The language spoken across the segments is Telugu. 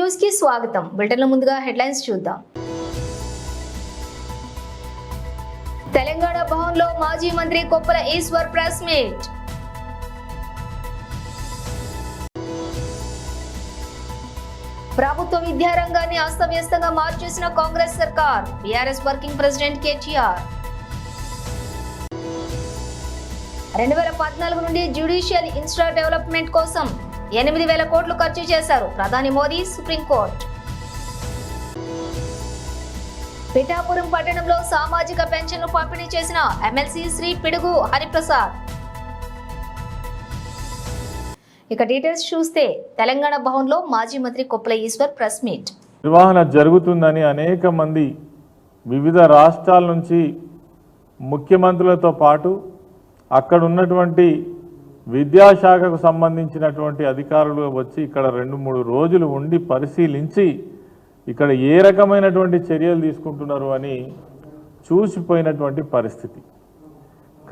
న్యూస్ కి స్వాగతం. బులెటిన్ల ముందుగా హెడ్లైన్స్ చూద్దాం. తెలంగాణ భవన్లో మాజీ మంత్రి కొప్పుల ఈశ్వర్ ప్రెస్ మీట్. ప్రభుత్వ విద్యారంగాన్ని అస్తవ్యస్తంగా మార్చేసిన కాంగ్రెస్ సర్కార్. BRS working president KTR. 2014 నుండి జ్యుడిషియల్ ఇన్స్టా డెవలప్మెంట్ కోసం 8,000 కోట్లు ఖర్చు చేశారు ప్రధాని మోదీ. సుప్రీంకోర్టు. పిఠాపురం పట్టణంలో సామాజిక పెన్షన్లు పంపిణీ చేసిన ఎమ్మెల్సీ శ్రీ పిడుగు హరిప్రసాద్. ఇక డీటెయిల్స్ చూస్తే తెలంగాణ భవన్లో మాజీ మంత్రి కొప్పుల ఈశ్వర్ ప్రెస్ మీట్. నిర్వహణ జరుగుతుందని అనేక మంది వివిధ రాష్ట్రాల నుంచి ముఖ్యమంత్రులతో పాటు అక్కడ ఉన్నటువంటి విద్యాశాఖకు సంబంధించినటువంటి అధికారులు వచ్చి ఇక్కడ 2-3 రోజులు ఉండి పరిశీలించి ఇక్కడ ఏ రకమైనటువంటి చర్యలు తీసుకుంటున్నారు అని చూసిపోయినటువంటి పరిస్థితి.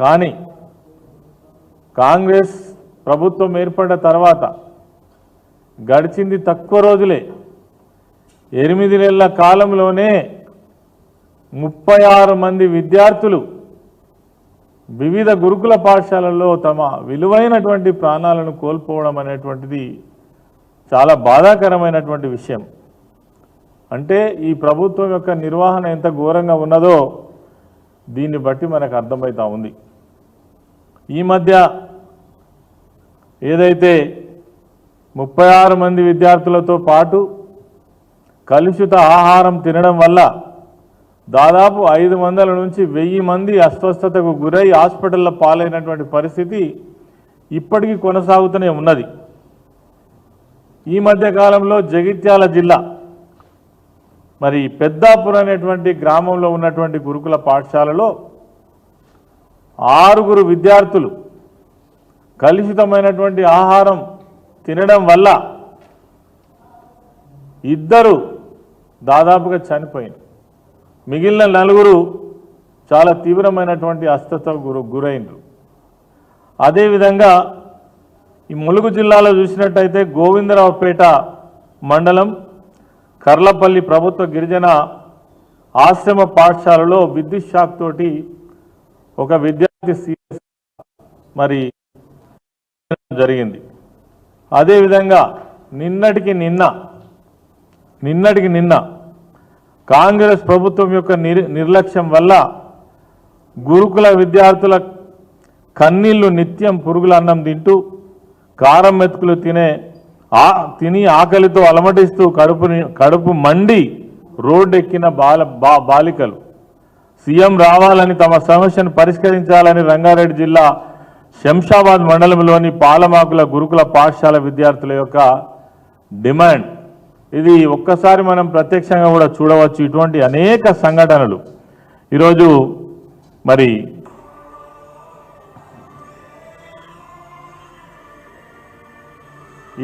కానీ కాంగ్రెస్ ప్రభుత్వం ఏర్పడిన తర్వాత గడిచింది తక్కువ రోజులే, 8 నెలల కాలంలోనే 36 మంది విద్యార్థులు వివిధ గురుకుల పాఠశాలల్లో తమ విలువైనటువంటి ప్రాణాలను కోల్పోవడం అనేటువంటిది చాలా బాధాకరమైనటువంటి విషయం. అంటే ఈ ప్రభుత్వం యొక్క నిర్వహణ ఎంత ఘోరంగా ఉన్నదో దీన్ని బట్టి మనకు అర్థమవుతా ఉంది. ఈ మధ్య ఏదైతే 36 మంది విద్యార్థులతో పాటు కలుషిత ఆహారం తినడం వల్ల దాదాపు 500 నుంచి 1000 మంది అస్వస్థతకు గురై హాస్పిటల్లో పాలైనటువంటి పరిస్థితి ఇప్పటికీ కొనసాగుతూనే ఉన్నది. ఈ మధ్య కాలంలో జగిత్యాల జిల్లా మరి పెద్దాపురం అనేటువంటి గ్రామంలో ఉన్నటువంటి గురుకుల పాఠశాలలో 6 విద్యార్థులు కలుషితమైనటువంటి ఆహారం తినడం వల్ల 2 దాదాపుగా చనిపోయింది. మిగిలిన 4 చాలా తీవ్రమైనటువంటి అస్వస్థతకు గురైనరు. అదేవిధంగా ఈ ములుగు జిల్లాలో చూసినట్టయితే గోవిందరావుపేట మండలం కర్లపల్లి ప్రభుత్వ గిరిజన ఆశ్రమ పాఠశాలలో విద్యుత్ షాక్ తోటి ఒక విద్యార్థి సీరియస్ మరి జరిగింది. అదేవిధంగా నిన్నటికి నిన్న కాంగ్రెస్ ప్రభుత్వం యొక్క నిర్లక్ష్యం వల్ల గురుకుల విద్యార్థుల కన్నీళ్లు నిత్యం పురుగుల అన్నం తింటూ కారం మెతుకులు తిని ఆకలితో అలమటిస్తూ కడుపు మండి రోడ్డెక్కిన బాలికలు సీఎం రావాలని తమ సమస్యను పరిష్కరించాలని రంగారెడ్డి జిల్లా శంషాబాద్ మండలంలోని పాలమాకుల గురుకుల పాఠశాల విద్యార్థుల యొక్క డిమాండ్. ఇది ఒక్కసారి మనం ప్రత్యక్షంగా కూడా చూడవచ్చు. ఇటువంటి అనేక సంఘటనలు ఈరోజు మరి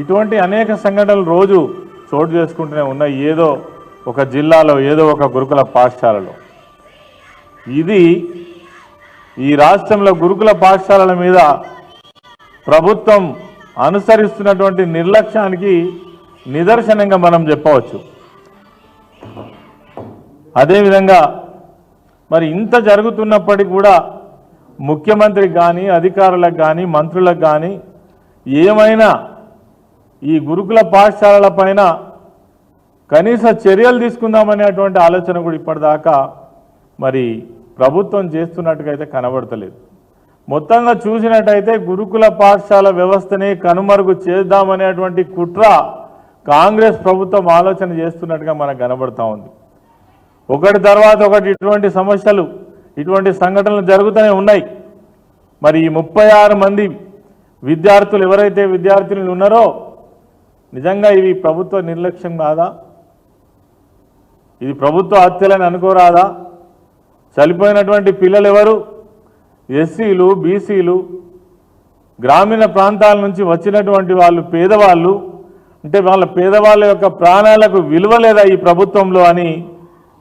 ఇటువంటి అనేక సంఘటనలు రోజు చోటు చేసుకుంటూనే ఉన్నాయి ఏదో ఒక జిల్లాలో, ఏదో ఒక గురుకుల పాఠశాలలో. ఇది ఈ రాష్ట్రంలో గురుకుల పాఠశాలల మీద ప్రభుత్వం అనుసరిస్తున్నటువంటి నిర్లక్ష్యానికి నిదర్శనంగా మనం చెప్పవచ్చు. అదేవిధంగా మరి ఇంత జరుగుతున్నప్పటికీ కూడా ముఖ్యమంత్రికి కానీ, అధికారులకు కానీ, మంత్రులకు కానీ ఏమైనా ఈ గురుకుల పాఠశాలల పైన కనీస చర్యలు తీసుకుందామనేటువంటి ఆలోచన కూడా ఇప్పటిదాకా మరి ప్రభుత్వం చేస్తున్నట్టుగా అయితే కనబడతలేదు. మొత్తంగా చూసినట్టయితే గురుకుల పాఠశాల వ్యవస్థని కనుమరుగు చేద్దామనేటువంటి కుట్ర కాంగ్రెస్ ప్రభుత్వం ఆలోచన చేస్తున్నట్టుగా మనకు కనబడతా ఉంది. ఒకటి తర్వాత ఒకటి ఇటువంటి సమస్యలు, ఇటువంటి సంఘటనలు జరుగుతూనే ఉన్నాయి. మరి ఈ 36 మంది విద్యార్థులు ఎవరైతే విద్యార్థినులు ఉన్నారో నిజంగా ఇవి ప్రభుత్వ నిర్లక్ష్యం కాదా? ఇది ప్రభుత్వ హత్యలని అనుకోరాదా? చనిపోయినటువంటి పిల్లలు ఎవరు? ఎస్సీలు, బీసీలు, గ్రామీణ ప్రాంతాల నుంచి వచ్చినటువంటి వాళ్ళు, పేదవాళ్ళు. అంటే వాళ్ళ పేదవాళ్ళ యొక్క ప్రాణాలకు విలువ లేదా ఈ ప్రభుత్వంలో అని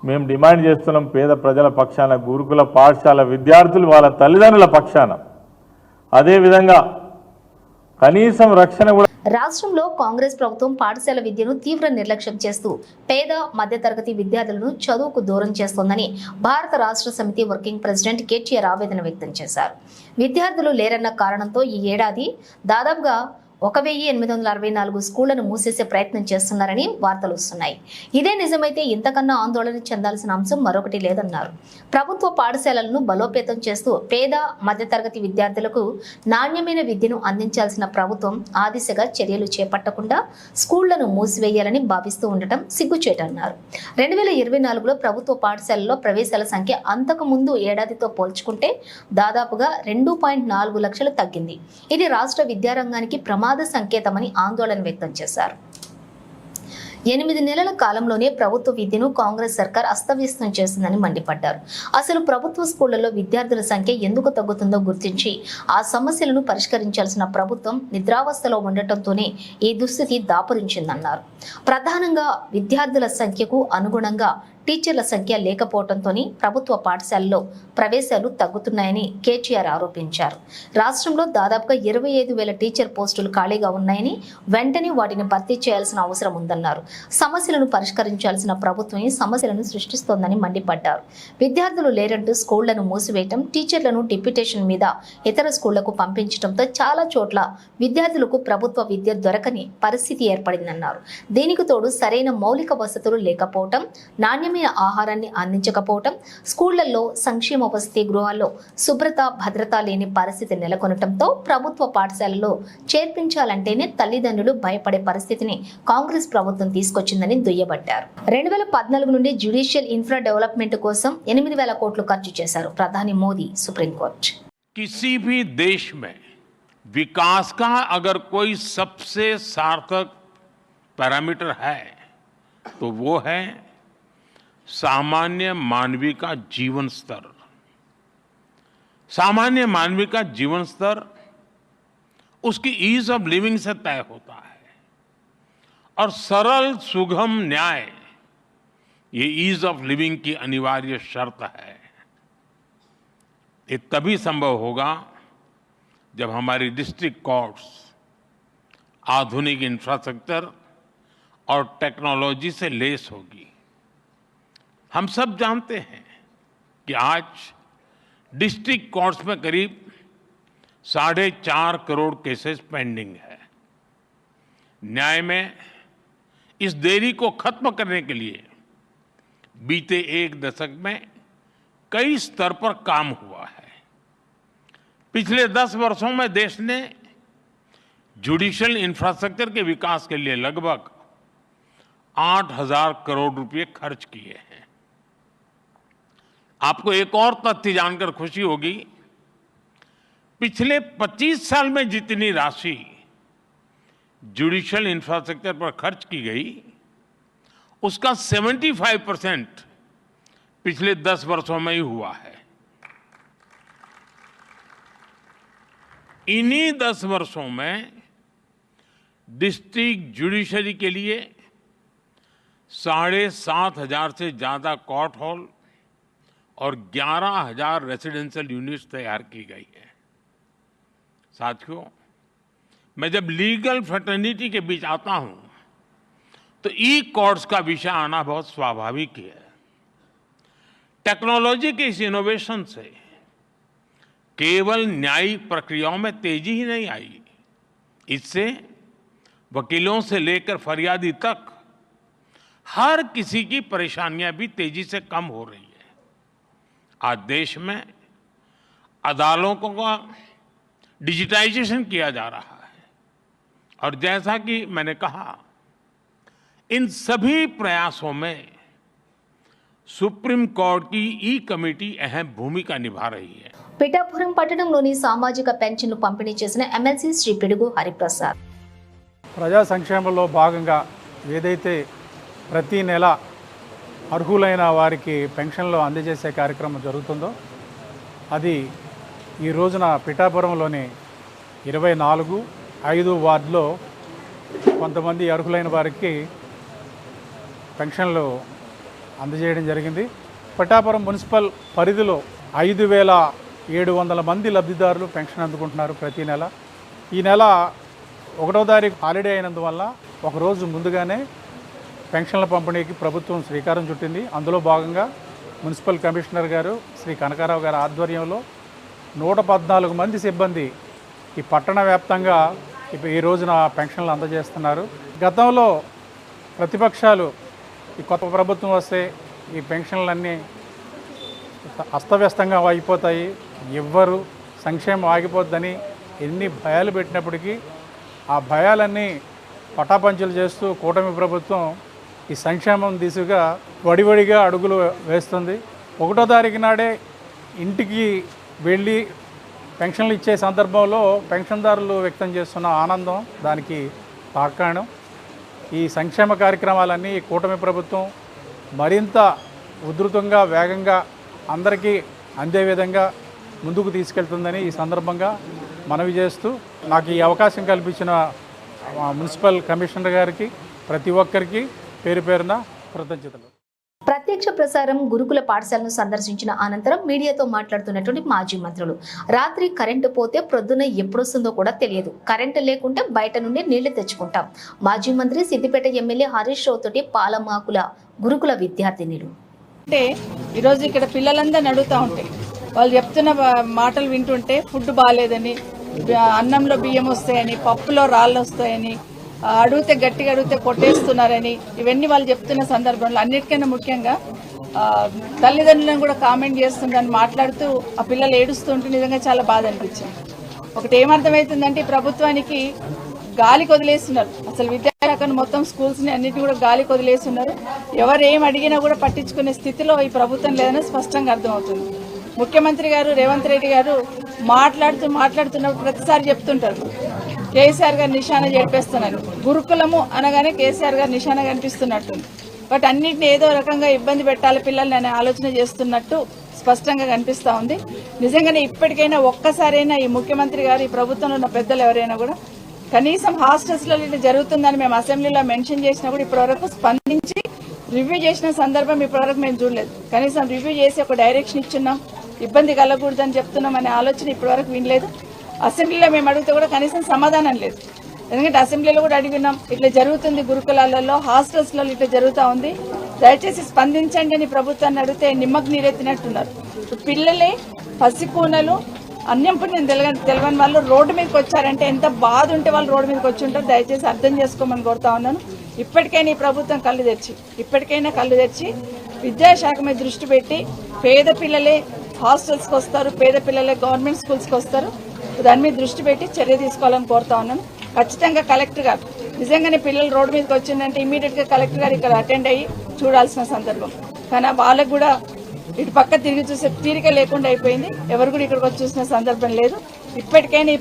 మేము డిమాండ్ చేస్తున్నాం. పేద ప్రజల పక్షాన, గురుకుల పాఠశాల విద్యార్థులు వాళ్ళ తల్లిదండ్రుల పక్షాన. అదేవిధంగా కనీసం రక్షణ కూడా. రాష్ట్రంలో కాంగ్రెస్ ప్రభుత్వం పాఠశాల విద్యను తీవ్ర నిర్లక్ష్యం చేస్తూ పేద మధ్యతరగతి విద్యార్థులను చదువుకు దూరం చేస్తోందని భారత రాష్ట్ర సమితి వర్కింగ్ ప్రెసిడెంట్ కేటీఆర్ ఆవేదన వ్యక్తం చేశారు. విద్యార్థులు లేరన్న కారణంతో ఈ ఏడాది దాదాపుగా 1864 స్కూళ్లను మూసేసే ప్రయత్నం చేస్తున్నారని వార్తలు వస్తున్నాయి. ఇదే నిజమైతే ఇంతకన్నా ఆందోళన చెందాల్సిన అంశం మరొకటి లేదన్నారు. ప్రభుత్వ పాఠశాలలను బలోపేతం చేస్తూ పేద మధ్యతరగతి విద్యార్థులకు నాణ్యమైన విద్యను అందించాల్సిన ప్రభుత్వం ఆ దిశగా చర్యలు చేపట్టకుండా స్కూళ్లను మూసివేయాలని భావిస్తూ ఉండటం సిగ్గుచేటన్నారు. 2024లో ప్రభుత్వ పాఠశాలల్లో ప్రవేశాల సంఖ్య అంతకు ముందు ఏడాదితో పోల్చుకుంటే దాదాపుగా 2.4 లక్షలు తగ్గింది. ఇది రాష్ట్ర విద్యారంగానికి ప్రమాద సంకేతమని ఆందోళన వ్యక్తం చేశారు. 8 నెలల కాలంలోనే ప్రభుత్వ విద్యను కాంగ్రెస్ సర్కార్ అస్తవ్యస్తం చేసిందని మండిపడ్డారు. అసలు ప్రభుత్వ స్కూళ్లలో విద్యార్థుల సంఖ్య ఎందుకు తగ్గుతుందో గుర్తించి ఆ సమస్యలను పరిష్కరించాల్సిన ప్రభుత్వం నిద్రావస్థలో ఉండటంతోనే ఈ దుస్థితి దాపురించిందన్నారు. ప్రధానంగా విద్యార్థుల సంఖ్యకు అనుగుణంగా టీచర్ల సంఖ్య లేకపోవడంతోనే ప్రభుత్వ పాఠశాలలో ప్రవేశాలు తగ్గుతున్నాయని కేటీఆర్ ఆరోపించారు. రాష్ట్రంలో దాదాపుగా 25,000 టీచర్ పోస్టులు ఖాళీగా ఉన్నాయని వెంటనే వాటిని భర్తీ చేయాల్సిన అవసరం ఉందన్నారు. సమస్యలను పరిష్కరించాల్సిన ప్రభుత్వమే సమస్యలను సృష్టిస్తోందని మండిపడ్డారు. విద్యార్థులు లేరంటూ స్కూళ్లను మూసివేయటం, టీచర్లను డిప్యూటేషన్ మీద ఇతర స్కూళ్లకు పంపించడంతో చాలా చోట్ల విద్యార్థులకు ప్రభుత్వ విద్య దొరకని పరిస్థితి ఏర్పడిందన్నారు. దీనికి తోడు సరైన మౌలిక వసతులు లేకపోవటం, నాణ్యమైన ఆహారాన్ని అందించకపోవటం, స్కూళ్లలో సంక్షేమ వసతి గృహాల్లో శుభ్రత భద్రత లేని పరిస్థితి నెలకొనటంతో ప్రభుత్వ పాఠశాలలో చేర్పించాలంటేనే తల్లిదండ్రులు భయపడే పరిస్థితిని కాంగ్రెస్ ప్రభుత్వం తీసుకొచ్చిందని దుయ్యబట్టారు. 2014 నుండి జ్యుడిషియల్ ఇన్ఫ్రా డెవలప్మెంట్ కోసం 8,000 కోట్లు ఖర్చు చేశారు ప్రధాని మోదీ. సుప్రీంకోర్టు किसी भी देश में विकास का अगर कोई सबसे सार्थक पैरामीटर है तो वो है सामान्य मानवीय का जीवन स्तर. सामान्य मानवीय का जीवन स्तर उसकी ईज ऑफ लिविंग से तय होता है और सरल सुगम न्याय ये ईज ऑफ लिविंग की अनिवार्य शर्त है. ये तभी संभव होगा जब हमारी डिस्ट्रिक्ट कोर्ट्स आधुनिक इंफ्रास्ट्रक्चर और टेक्नोलॉजी से लेस होगी. हम सब जानते हैं कि आज डिस्ट्रिक्ट कोर्ट्स में करीब 4.5 करोड़ केसेस पेंडिंग है. न्याय में इस देरी को खत्म करने के लिए बीते 1 दशक में कई स्तर पर काम हुआ है. पिछले 10 वर्षों में देश ने जुडिशियल इंफ्रास्ट्रक्चर के विकास के लिए लगभग 8,000 करोड़ रुपए खर्च किए हैं. आपको एक और तथ्य जानकर खुशी होगी, पिछले 25 साल में जितनी राशि जुडिशियल इंफ्रास्ट्रक्चर पर खर्च की गई उसका 75% पिछले 10 वर्षों में ही हुआ है. इन्हीं 10 वर्षों में डिस्ट्रिक्ट जुडिशरी के लिए 7,500 से ज्यादा कोर्ट हॉल और 11,000 रेसिडेंशियल यूनिट्स तैयार की गई है. साथियों, मैं जब लीगल फ्रेटर्निटी के बीच आता हूं तो ई कोर्ट्स का विषय आना बहुत स्वाभाविक है. टेक्नोलॉजी के इस इनोवेशन से केवल न्यायिक प्रक्रियाओं में तेजी ही नहीं आई, इससे वकीलों से लेकर फरियादी तक हर किसी की परेशानियां भी तेजी से कम हो रही है. आज देश में अदालतों का डिजिटाइजेशन किया जा रहा है और जैसा कि मैंने कहा, इन सभी प्रयासों में सुप्रीम कोर्ट की ई कमेटी अहम भूमिका निभा रही है. పిఠాపురం పట్టణంలోని సామాజిక పెన్షన్లు పంపిణీ చేసిన ఎమ్మెల్సీ శ్రీ పిడుగు హరిప్రసాద్ ప్రజా సంక్షేమంలో భాగంగా ఏదైతే ప్రతి నెల అర్హులైన వారికి పెన్షన్లు అందజేసే కార్యక్రమం జరుగుతుందో అది ఈ రోజున పిఠాపురంలోని 24-5 వార్డులో కొంతమంది అర్హులైన వారికి పెన్షన్లు అందజేయడం జరిగింది. పిఠాపురం మున్సిపల్ పరిధిలో 5,700 మంది లబ్ధిదారులు పెన్షన్ అందుకుంటున్నారు ప్రతి నెల. ఈ నెల 1వ తారీఖు హాలిడే అయినందువల్ల ఒకరోజు ముందుగానే పెన్షన్ల పంపిణీకి ప్రభుత్వం శ్రీకారం చుట్టింది. అందులో భాగంగా మున్సిపల్ కమిషనర్ గారు శ్రీ కనకారావు గారి ఆధ్వర్యంలో 114 మంది సిబ్బంది ఈ పట్టణ వ్యాప్తంగా ఈ రోజున పెన్షన్లు అందజేస్తున్నారు. గతంలో ప్రతిపక్షాలు ఈ కొత్త ప్రభుత్వం వస్తే ఈ పెన్షన్లన్నీ అస్తవ్యస్తంగా అయిపోతాయి, ఎవ్వరు సంక్షేమం ఆగిపోద్దని ఎన్ని భయాలు పెట్టినప్పటికీ ఆ భయాలన్నీ పటాపంచలు చేస్తూ కూటమి ప్రభుత్వం ఈ సంక్షేమం దిశగా వడివడిగా అడుగులు వేస్తుంది. 1వ తారీఖు నాడే ఇంటికి వెళ్ళి పెన్షన్లు ఇచ్చే సందర్భంలో పెన్షన్దారులు వ్యక్తం చేస్తున్న ఆనందం దానికి తార్కాణం. ఈ సంక్షేమ కార్యక్రమాలన్నీ కూటమి ప్రభుత్వం మరింత ఉధృతంగా వేగంగా అందరికీ అందే విధంగా ముందుకు తీసుకెళ్తుందని ఈ సందర్భంగా మనవి చేస్తూ నాకు ఈ అవకాశం కల్పించిన మున్సిపల్ కమిషనర్ గారికి ప్రతి ఒక్కరికి పేరు పేరున కృతజ్ఞతలు. ప్రత్యక్ష ప్రసారం గురుకుల పాఠశాలను సందర్శించిన అనంతరం మీడియాతో మాట్లాడుతున్నటువంటి మాజీ మంత్రులు, రాత్రి కరెంటు పోతే ప్రొద్దున ఎప్పుడొస్తుందో కూడా తెలియదు, కరెంటు లేకుంటే బయట నుండి నీళ్లు తెచ్చుకుంటాం. మాజీ మంత్రి సిద్దిపేట ఎమ్మెల్యే హరీష్ రావు తోటి పాలమాకుల గురుకుల విద్యార్థినిలు. అంటే ఈరోజు ఇక్కడ పిల్లలందరినీ అడుగుతూ ఉంటే వాళ్ళు చెప్తున్న మాటలు వింటుంటే ఫుడ్ బాగాలేదని, అన్నంలో బియ్యం వస్తాయని, పప్పులో రాళ్ళు వస్తాయని, అడిగితే గట్టిగా అడిగితే కొట్టేస్తున్నారని, ఇవన్నీ వాళ్ళు చెప్తున్న సందర్భంలో అన్నిటికన్నా ముఖ్యంగా తల్లిదండ్రులను కూడా కామెంట్ చేస్తుందని మాట్లాడుతూ ఆ పిల్లలు ఏడుస్తుంటే నిజంగా చాలా బాధ అనిపించింది. ఒకటి ఏమర్థమవుతుందంటే ప్రభుత్వానికి గాలికి వదిలేస్తున్నారు. అసలు విద్యాశాఖను మొత్తం స్కూల్స్ని అన్నిటిని కూడా గాలికి వదిలేస్తున్నారు. ఎవరు ఏం అడిగినా కూడా పట్టించుకునే స్థితిలో ఈ ప్రభుత్వం లేదని స్పష్టంగా అర్థమవుతుంది. ముఖ్యమంత్రి గారు రేవంత్ రెడ్డి గారు మాట్లాడుతున్నప్పుడు ప్రతిసారి చెప్తుంటారు కేసీఆర్ గారు నిశాన చేర్పేస్తున్నారు. గురుకులము అనగానే కేసీఆర్ గారు నిశాన కనిపిస్తున్నట్టుంది. బట్ అన్నింటినీ ఏదో రకంగా ఇబ్బంది పెట్టాలి పిల్లల్ని అనే ఆలోచన చేస్తున్నట్టు స్పష్టంగా కనిపిస్తూ ఉంది. నిజంగానే ఇప్పటికైనా ఒక్కసారైనా ఈ ముఖ్యమంత్రి గారు ఈ ప్రభుత్వంలో ఉన్న పెద్దలు ఎవరైనా కూడా కనీసం హాస్టల్స్లో ఇట్లా జరుగుతుందని మేము అసెంబ్లీలో మెన్షన్ చేసినా కూడా ఇప్పటివరకు స్పందించి రివ్యూ చేసిన సందర్భం ఇప్పటివరకు మేము చూడలేదు. కనీసం రివ్యూ చేసి ఒక డైరెక్షన్ ఇచ్చున్నాం, ఇబ్బంది కలగకూడదని చెప్తున్నాం అనే ఆలోచన ఇప్పటివరకు వినలేదు. అసెంబ్లీలో మేము అడిగితే కూడా కనీసం సమాధానం లేదు. ఎందుకంటే అసెంబ్లీలో కూడా అడిగినాం, ఇట్లా జరుగుతుంది గురుకులాలలో హాస్టల్స్లో ఇట్లా జరుగుతూ ఉంది, దయచేసి స్పందించండి అని ప్రభుత్వాన్ని అడిగితే నిమ్మకు నీరెత్తినట్టున్నారు. పిల్లలే పసికూనలు అన్యం పుణ్యం తెలియని వాళ్ళు రోడ్డు మీదకి వచ్చారంటే ఎంత బాధ ఉంటే వాళ్ళు రోడ్డు మీదకి వచ్చి ఉంటారు. దయచేసి అర్థం చేసుకోమని కోరుతా ఉన్నాను. ఇప్పటికైనా ఈ ప్రభుత్వం కళ్ళు తెచ్చి విద్యాశాఖ మీద దృష్టి పెట్టి పేద పిల్లలే హాస్టల్స్కి వస్తారు, పేద పిల్లలే గవర్నమెంట్ స్కూల్స్కి వస్తారు, దాని మీద దృష్టి పెట్టి చర్య తీసుకోవాలని కోరుతా ఉన్నాను. ఖచ్చితంగా కలెక్టర్ గారు నిజంగానే పిల్లలు రోడ్డు మీదకి వచ్చిందంటే ఇమీడియట్గా కలెక్టర్ గారు ఇక్కడ అటెండ్ అయ్యి చూడాల్సిన సందర్భం. కానీ వాళ్ళకు కూడా ఇటు పక్క తిరిగి చూసే తీరిక లేకుండా అయిపోయింది. ఎవరు కూడా ఇక్కడికి వచ్చి చూసిన సందర్భం లేదు. ఇప్పటికైనా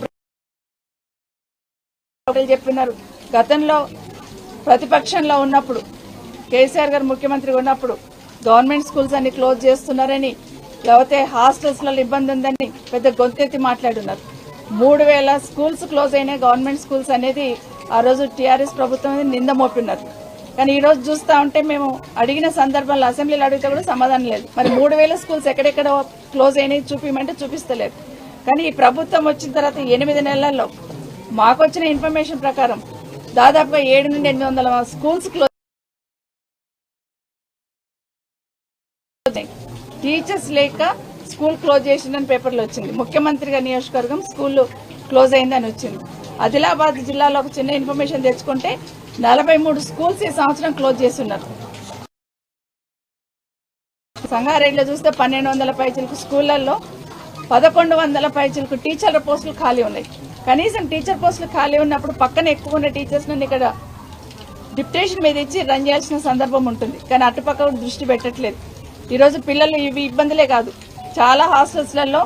చెప్పినారు, గతంలో ప్రతిపక్షంలో ఉన్నప్పుడు కేసీఆర్ గారు ముఖ్యమంత్రిగా ఉన్నప్పుడు గవర్నమెంట్ స్కూల్స్ అన్ని క్లోజ్ చేస్తున్నారని, లేకపోతే హాస్టల్స్లో ఇబ్బంది ఉందని పెద్ద గొంతెత్తి మాట్లాడున్నారు. 3000 స్కూల్స్ క్లోజ్ అయినాయి, గవర్నమెంట్ స్కూల్స్ అనేది ఆ రోజు టీఆర్ఎస్ ప్రభుత్వం నింద మోపిన్నారు. కానీ ఈ రోజు చూస్తూ ఉంటే మేము అడిగిన సందర్భంలో అసెంబ్లీలో అడిగితే కూడా సమాధానం లేదు. మరి 3000 స్కూల్స్ ఎక్కడెక్కడ క్లోజ్ అయినాయి చూపించమంటే చూపిస్తలేదు. కానీ ఈ ప్రభుత్వం వచ్చిన తర్వాత 8 నెలల్లో మాకు వచ్చిన ఇన్ఫర్మేషన్ ప్రకారం దాదాపుగా 700 నుండి 800 స్కూల్స్ క్లోజ్, టీచర్స్ లేక స్కూల్ క్లోజ్ చేసిందని పేపర్లో వచ్చింది. ముఖ్యమంత్రి గారి నియోజకవర్గం స్కూల్ క్లోజ్ అయిందని వచ్చింది. ఆదిలాబాద్ జిల్లాలో ఒక చిన్న ఇన్ఫర్మేషన్ తెచ్చుకుంటే 43 స్కూల్స్ ఈ సంవత్సరం క్లోజ్ చేస్తున్నారు. సంగారెడ్డిలో చూస్తే 1200 పైచిలకు స్కూళ్లలో 1100 పైచిలకు టీచర్ల పోస్టులు ఖాళీ ఉన్నాయి. కనీసం టీచర్ పోస్టులు ఖాళీ ఉన్నప్పుడు పక్కన ఎక్కువ ఉన్న టీచర్స్ నన్ను ఇక్కడ డిప్యుటేషన్ మీద ఇచ్చి రన్ చేయాల్సిన సందర్భం ఉంటుంది. కానీ అటుపక్క దృష్టి పెట్టట్లేదు. ఈరోజు పిల్లలు ఇవి ఇబ్బందులే కాదు, చాలా హాస్టల్స్లలో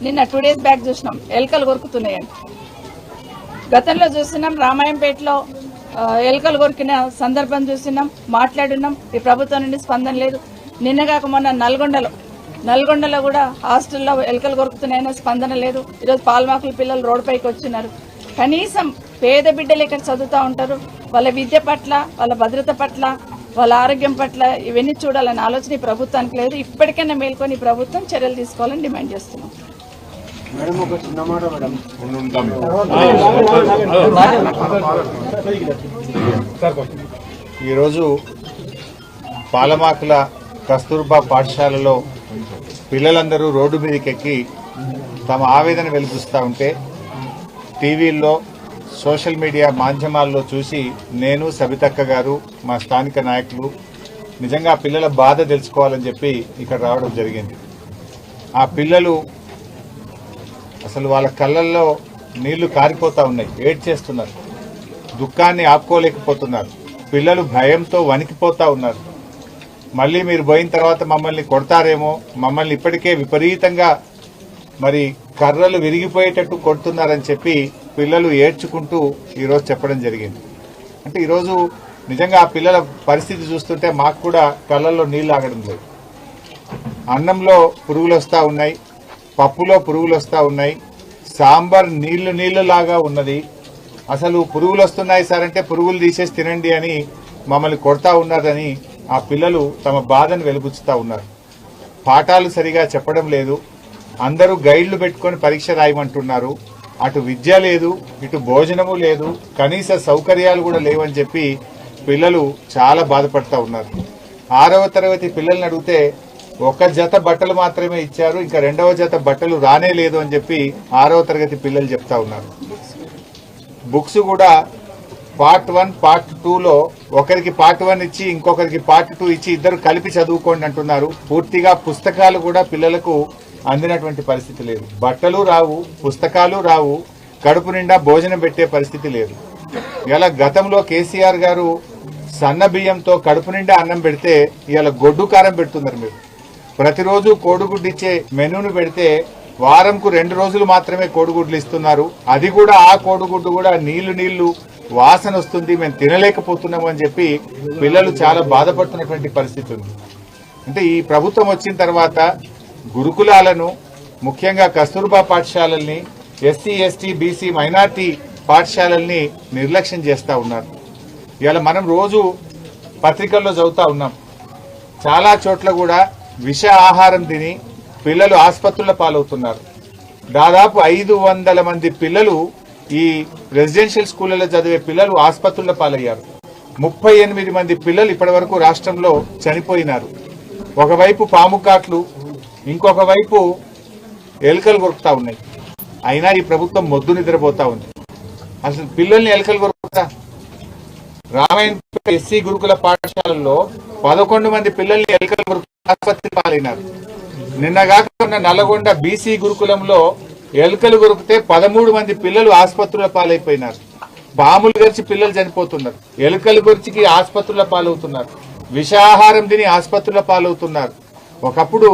నిన్న 2 days బ్యాక్ చూసినాం ఎలుకలు కొరుకుతున్నాయని. గతంలో చూస్తున్నాం రామాయంపేటలో ఎలుకలు కొరికిన సందర్భం చూస్తున్నాం, మాట్లాడున్నాం. ఈ ప్రభుత్వం నుండి స్పందన లేదు. నిన్నగాక మొన్న నల్గొండలో కూడా హాస్టల్లో ఎలుకలు కొరుకుతున్నాయన్న స్పందన లేదు. ఈరోజు పాల్మాకుల పిల్లలు రోడ్డుపైకి వచ్చినారు. కనీసం పేద బిడ్డలు ఇక్కడ చదువుతూ ఉంటారు, వాళ్ళ విద్య పట్ల, వాళ్ళ భద్రత పట్ల, వాళ్ళ ఆరోగ్యం పట్ల ఇవన్నీ చూడాలనే ఆలోచన ఈ ప్రభుత్వానికి లేదు. ఇప్పటికైనా మేల్కొని ప్రభుత్వం చర్యలు తీసుకోవాలని డిమాండ్ చేస్తున్నాం. ఈరోజు పాలమాకుల కస్తూర్బా పాఠశాలలో పిల్లలందరూ రోడ్డు మీదకి ఎక్కి తమ ఆవేదన వెలిపిస్తూ ఉంటే టీవీల్లో సోషల్ మీడియా మాధ్యమాల్లో చూసి నేను సబితక్క గారు మా స్థానిక నాయకులు నిజంగా పిల్లల బాధ తెలుసుకోవాలని చెప్పి ఇక్కడ రావడం జరిగింది. ఆ పిల్లలు అసలు వాళ్ళ కళ్ళల్లో నీళ్లు కారిపోతా ఉన్నాయి, ఏడ్చేస్తున్నారు, దుఃఖాన్ని ఆపుకోలేకపోతున్నారు. పిల్లలు భయంతో వణికిపోతా ఉన్నారు. మళ్ళీ మీరు పోయిన తర్వాత మమ్మల్ని కొడతారేమో, మమ్మల్ని ఇప్పటికే విపరీతంగా మరి కర్రలు విరిగిపోయేటట్టు కొడుతున్నారని చెప్పి పిల్లలు ఏడ్చుకుంటూ ఈరోజు చెప్పడం జరిగింది. అంటే ఈరోజు నిజంగా ఆ పిల్లల పరిస్థితి చూస్తుంటే మాకు కూడా కళ్ళల్లో నీళ్లు ఆగడం లేదు. అన్నంలో పురుగులు వస్తూ ఉన్నాయి, పప్పులో పురుగులు వస్తూ ఉన్నాయి, సాంబార్ నీళ్లులాగా ఉన్నది. అసలు పురుగులు వస్తున్నాయి సార్ అంటే పురుగులు తీసేసి తినండి అని మమ్మల్ని కొడతా ఉన్నారని ఆ పిల్లలు తమ బాధను వెలిబుచ్చుతా ఉన్నారు. పాఠాలు సరిగా చెప్పడం లేదు, అందరూ గైడ్లు పెట్టుకొని పరీక్ష రాయమంటున్నారు. అటు విద్య లేదు, ఇటు భోజనము లేదు, కనీస సౌకర్యాలు కూడా లేవని చెప్పి పిల్లలు చాలా బాధపడతా ఉన్నారు. 6వ తరగతి పిల్లల్ని అడిగితే ఒక జత బట్టలు మాత్రమే ఇచ్చారు, ఇంకా 2వ జత బట్టలు రానే లేదు అని చెప్పి 6వ తరగతి పిల్లలు చెప్తా ఉన్నారు. బుక్స్ కూడా పార్ట్ 1 పార్ట్ 2లో ఒకరికి పార్ట్ 1 ఇచ్చి ఇంకొకరికి పార్ట్ 2 ఇచ్చి ఇద్దరు కలిపి చదువుకోండి అంటున్నారు. పూర్తిగా పుస్తకాలు కూడా పిల్లలకు అందినటువంటి పరిస్థితి లేదు. బట్టలు రావు, పుస్తకాలు రావు, కడుపు నిండా భోజనం పెట్టే పరిస్థితి లేదు. ఇలా గతంలో కేసీఆర్ గారు సన్న బియ్యంతో కడుపు నిండా అన్నం పెడితే ఇలా గొడ్డు కారం పెడుతున్నారు. మీరు ప్రతిరోజు కోడిగుడ్డు ఇచ్చే మెనూను పెడితే వారంకు 2 రోజులు మాత్రమే కోడిగుడ్లు ఇస్తున్నారు. అది కూడా ఆ కోడిగుడ్డు కూడా నీళ్లు వాసన వస్తుంది, మేము తినలేకపోతున్నాము అని చెప్పి పిల్లలు చాలా బాధపడుతున్నటువంటి పరిస్థితి ఉంది. అంటే ఈ ప్రభుత్వం వచ్చిన తర్వాత గురుకులాలను, ముఖ్యంగా కస్తూర్బా పాఠశాలల్ని, ఎస్సీ ఎస్టీ బీసీ మైనార్టీ పాఠశాలల్ని నిర్లక్ష్యం చేస్తూ ఉన్నారు. ఇవాళ మనం రోజు పత్రికల్లో చదువుతా ఉన్నాం, చాలా చోట్ల కూడా విష ఆహారం తిని పిల్లలు ఆసుపత్రుల పాలవుతున్నారు. దాదాపు 500 మంది పిల్లలు ఈ రెసిడెన్షియల్ స్కూళ్లలో చదివే పిల్లలు ఆసుపత్రుల పాలయ్యారు. 38 మంది పిల్లలు ఇప్పటి వరకు రాష్ట్రంలో చనిపోయినారు. ఒకవైపు పాము కాట్లు, ఇంకొక వైపు ఎలుకలు కొరుకుతా ఉన్నాయి. అయినా ఈ ప్రభుత్వం మొద్దు నిద్రపోతా ఉంది. అసలు పిల్లల్ని ఎలుకలు కొరుకుతా. రామాయణ ఎస్సీ గురుకుల పాఠశాలలో 11 మంది పిల్లల్ని ఎలుకలు కొరుకు ఆసుపత్రి పాలైనారు. నిన్నగాక ఉన్న నల్గొండ బీసీ గురుకులంలో ఎలుకలు కొరికితే 13 మంది పిల్లలు ఆసుపత్రుల పాలైపోయినారు. పాములు గరిచి పిల్లలు చనిపోతున్నారు, ఎలుకలు గరిచికి ఆసుపత్రుల పాలవుతున్నారు, విషాహారం తిని ఆసుపత్రుల పాలవుతున్నారు. ఒకప్పుడు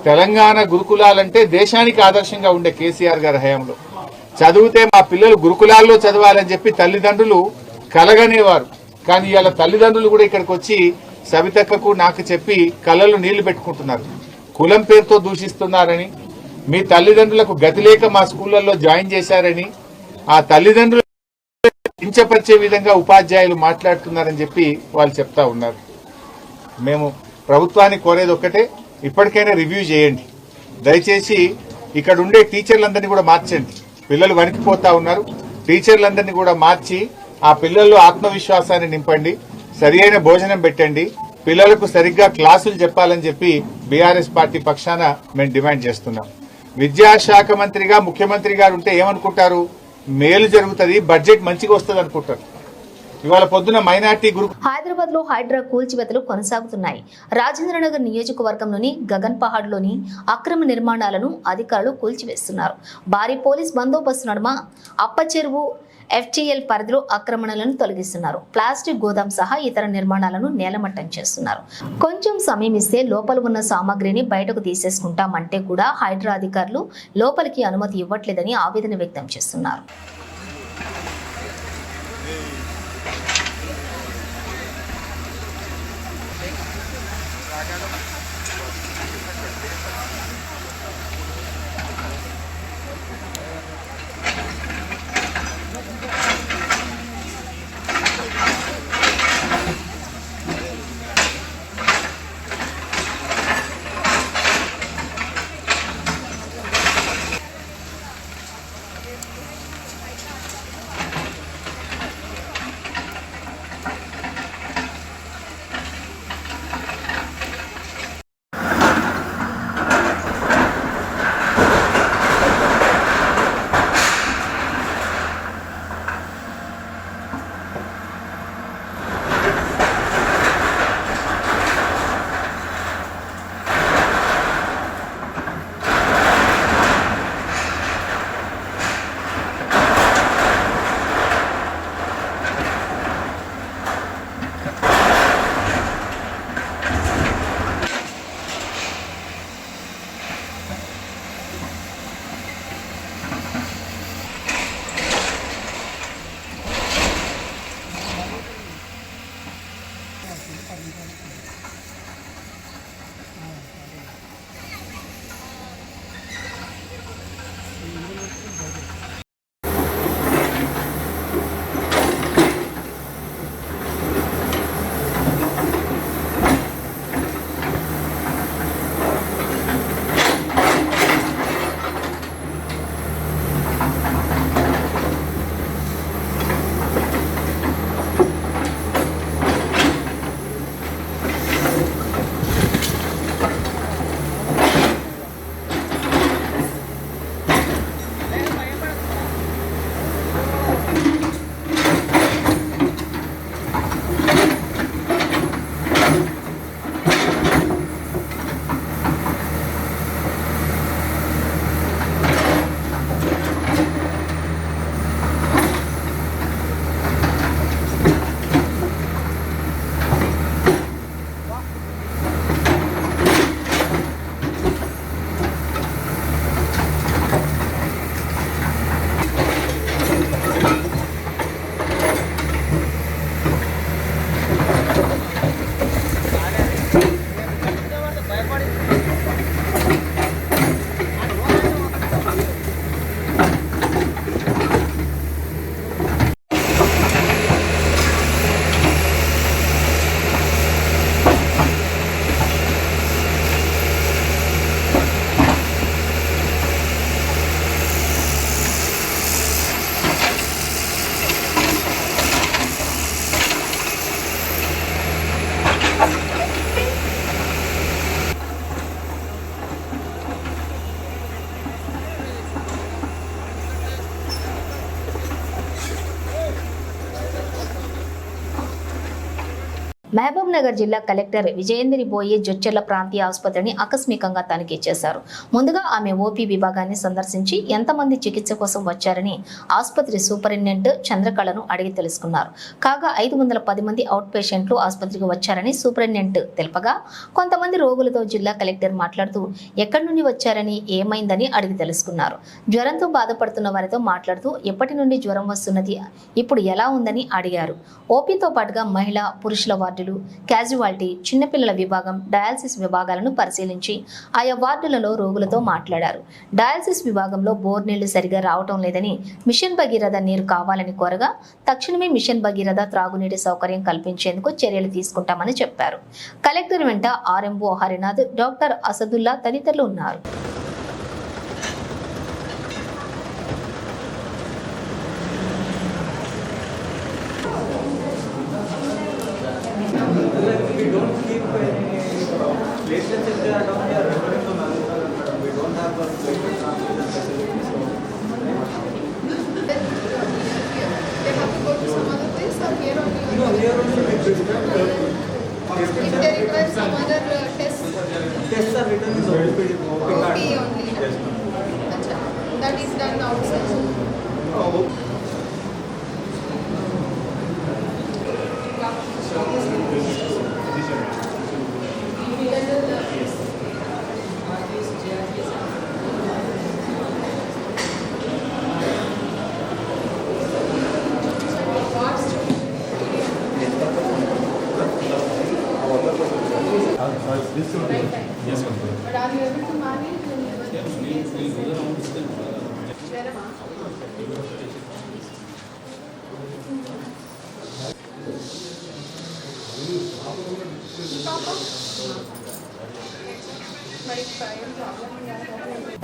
తెలంగాణ గురుకులాలంటే దేశానికి ఆదర్శంగా ఉండే కేసీఆర్ గారి హయాంలో చదివితే మా పిల్లలు గురుకులాల్లో చదవాలని చెప్పి తల్లిదండ్రులు కలగనేవారు. కానీ ఇవాళ తల్లిదండ్రులు కూడా ఇక్కడికి వచ్చి సబితక్కకు నాకు చెప్పి కళ్ళలో నీళ్లు పెట్టుకుంటున్నారు. కులం పేరుతో దూషిస్తున్నారని, మీ తల్లిదండ్రులకు గతి లేక మా స్కూళ్లలో జాయిన్ చేశారని, ఆ తల్లిదండ్రులు కించపరిచే విధంగా ఉపాధ్యాయులు మాట్లాడుతున్నారని చెప్పి వాళ్ళు చెప్తా ఉన్నారు. మేము ప్రభుత్వాన్ని కోరేది ఒక్కటే, ఇప్పటికైనా రివ్యూ చేయండి. దయచేసి ఇక్కడ ఉండే టీచర్లందరినీ కూడా మార్చండి. పిల్లలు వణికిపోతా ఉన్నారు. టీచర్లందరినీ కూడా మార్చి ఆ పిల్లల్లో ఆత్మవిశ్వాసాన్ని నింపండి, సరి అయిన భోజనం పెట్టండి, పిల్లలకు సరిగ్గా క్లాసులు చెప్పాలని చెప్పి బీఆర్ఎస్ పార్టీ పక్షాన మేము డిమాండ్ చేస్తున్నాం. విద్యాశాఖ మంత్రిగా ముఖ్యమంత్రి గారు ఉంటే ఏమనుకుంటారు, మేలు జరుగుతుంది, బడ్జెట్ మంచిగా వస్తుంది అనుకుంటారు. ఇవాళ పొద్దున మైనార్టీ గ్రూప్ హైదరాబాద్ లో హైడ్రా కూల్చివేతలు కొనసాగుతున్నాయి. రాజేంద్రనగర్ నియోజకవర్గంలోని గగన్ పహాడ్ లోని అక్రమ నిర్మాణాలను అధికారులు కూల్చివేస్తున్నారు. భారీ పోలీస్ బందోబస్తు నడుమ అప్పచెరువు FTL పరిధిలో ఆక్రమణలను తొలగిస్తున్నారు. ప్లాస్టిక్ గోదాం సహా ఇతర నిర్మాణాలను నేలమట్టం చేస్తున్నారు. కొంచెం సమయం ఇస్తే లోపల ఉన్న సామాగ్రిని బయటకు తీసేసుకుంటామంటే కూడా హైడ్రా అధికారులు లోపలికి అనుమతి ఇవ్వట్లేదని ఆవేదన వ్యక్తం చేస్తున్నారు. మహబూబ్ నగర్ జిల్లా కలెక్టర్ విజయేంద్రి బోయే జొచ్చెర్ల ప్రాంతీయ ఆసుపత్రిని ఆకస్మికంగా తనిఖీ చేశారు. ముందుగా ఆమె ఓపీ విభాగాన్ని సందర్శించి ఎంతమంది చికిత్స కోసం వచ్చారని ఆసుపత్రి సూపరింటెండెంట్ చంద్రకళను అడిగి తెలుసుకున్నారు. కాగా 510 మంది అవుట్ పేషెంట్లు ఆసుపత్రికి వచ్చారని సూపరింటెండెంట్ తెలుపగా, కొంతమంది రోగులతో జిల్లా కలెక్టర్ మాట్లాడుతూ ఎక్కడి నుండి వచ్చారని, ఏమైందని అడిగి తెలుసుకున్నారు. జ్వరంతో బాధపడుతున్న వారితో మాట్లాడుతూ ఎప్పటి నుండి జ్వరం వస్తున్నది, ఇప్పుడు ఎలా ఉందని అడిగారు. ఓపీతో పాటుగా మహిళా, పురుషుల వార్డులు, క్యాజువాలిటీ, చిన్నపిల్లల విభాగం, డయాలసిస్ విభాగాలను పరిశీలించి ఆయా వార్డులలో రోగులతో మాట్లాడారు. డయాలసిస్ విభాగంలో బోర్ నీళ్లు సరిగా రావటం లేదని, మిషన్ భగీరథ నీరు కావాలని కోరగా తక్షణమే మిషన్ భగీరథ త్రాగునీటి సౌకర్యం కల్పించేందుకు చర్యలు తీసుకుంటామని చెప్పారు. కలెక్టర్ వెంట ఆర్ఎంఓ హరినాథ్, డాక్టర్ అసదుల్లా తదితరులు ఉన్నారు. Tests are written in OP only. That is done outside. But are you able to manage?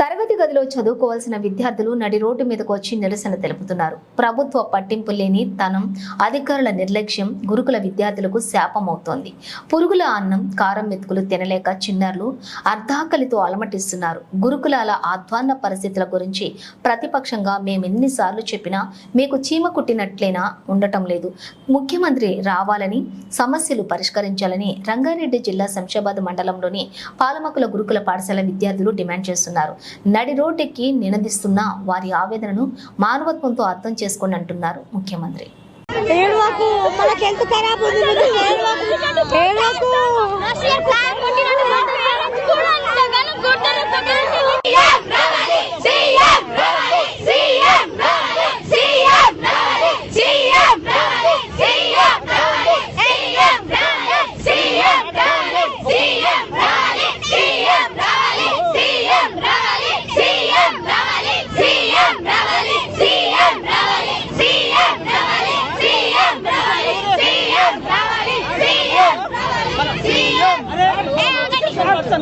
తరగతి గదిలో చదువుకోవాల్సిన విద్యార్థులు నడి రోడ్డు మీదకు వచ్చి నిరసన తెలుపుతున్నారు. ప్రభుత్వ పట్టింపు లేని తనం, అధికారుల నిర్లక్ష్యం గురుకుల విద్యార్థులకు శాపమవుతోంది. పురుగుల అన్నం, కారం మెతుకులు తినలేక చిన్నారులు అర్ధాకలితో అలమటిస్తున్నారు. గురుకులాల అధ్వాన్న పరిస్థితుల గురించి ప్రతిపక్షంగా మేమెన్నిసార్లు చెప్పినా మీకు చీమ కుట్టినట్లేనా ఉండటం లేదు. ముఖ్యమంత్రి రావాలని, సమస్యలు పరిష్కరించాలని రంగారెడ్డి జిల్లా శంషాబాద్ మండలంలోని పాలమకుల గురుకుల పాఠశాల విద్యార్థులు డిమాండ్ చేస్తున్నారు. నడి రోడ్డెక్కి నినదిస్తున్న వారి ఆవేదనను మానవత్వంతో అర్థం చేసుకోండి అంటున్నారు ముఖ్యమంత్రి.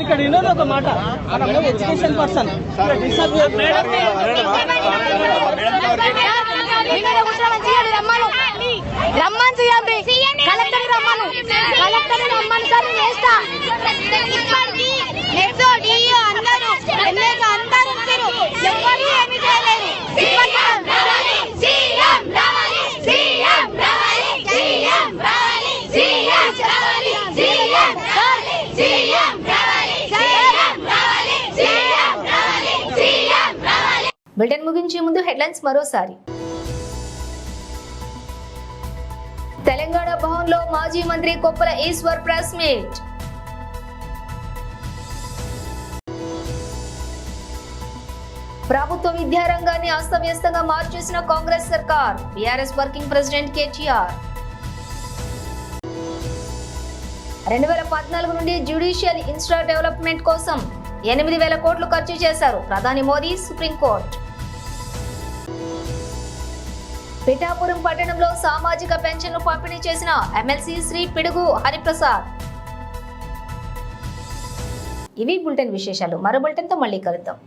ఇక్కడ వినోదు ఒక మాట, ఎడ్యుకేషన్ పర్సన్ రమ్మని కలెక్టర్ రమ్మను కలెక్టర్ రమ్మని సార్ వేస్తా అందరూ ఎవరు ఏమి చేయలేరు. బులెటిన్ ముగించే ముందు హెడ్లైన్స్ మరోసారి. తెలంగాణ భవన్లో మాజీ మంత్రి కొప్పుల ఈశ్వర్ ప్రెస్ మీట్. ప్రభుత్వ విద్యారంగాన్ని అస్తవ్యస్తంగా మార్చేసిన కాంగ్రెస్ సర్కార్, బీఆర్ఎస్ వర్కింగ్ ప్రెసిడెంట్ కేటీఆర్. 2014 నుండి జ్యుడిషియల్ ఇన్ఫ్రా డెవలప్మెంట్ కోసం 8,000 కోట్లు ఖర్చు చేశారు ప్రధాని మోదీ, సుప్రీంకోర్టు. పిఠాపురం పట్టణంలో సామాజిక పెన్షన్లు పంపిణీ చేసిన ఎమ్మెల్సీ శ్రీ పిడుగు హరిప్రసాద్. ఇవి బులెటిన్ విశేషాలు. మరో బులెటిన్తో మళ్ళీ కలుద్దాం.